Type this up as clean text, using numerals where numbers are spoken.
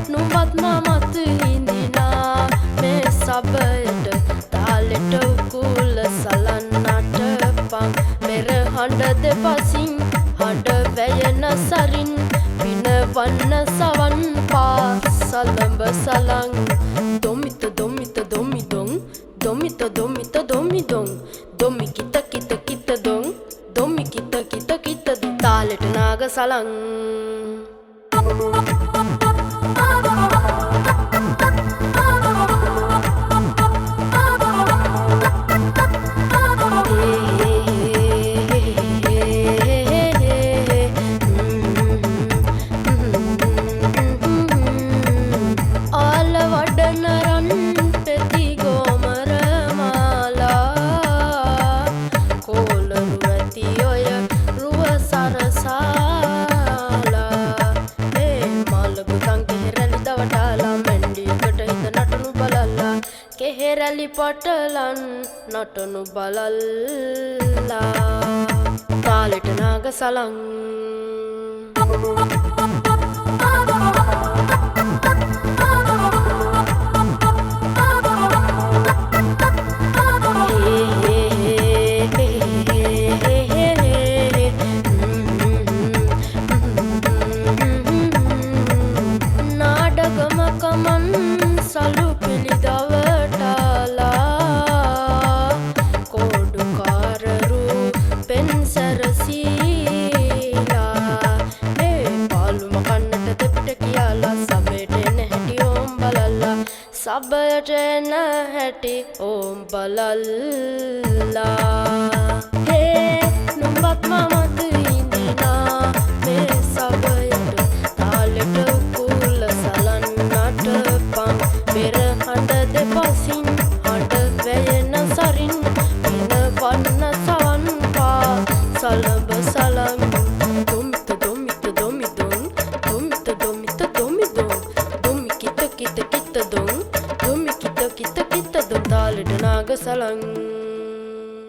නුඹත් මමත් හිඳිනා මේ සබයට තාලෙට උකුල සලන්නට පං මෙර හඬ දෙපසින් හඬ වැයෙන සරින් පිනවන්න සවන් පා සලඹ සලං දොමිත දොමිත දොමිදොං දොමිත දොමිත දොමිදොං දොමි කිත කිත කිත දොං දොමි කිත කිත කිත තාලෙට නාග සලං කෙහෙරැලි පටලන් නටනු බලල්ලා තාලෙට නාග සලං නාඩගම කමන් සලු පිළිදව සබයට එන හැටි ඕම් බලල්ලා නුඹත් මමත් හිඳිනා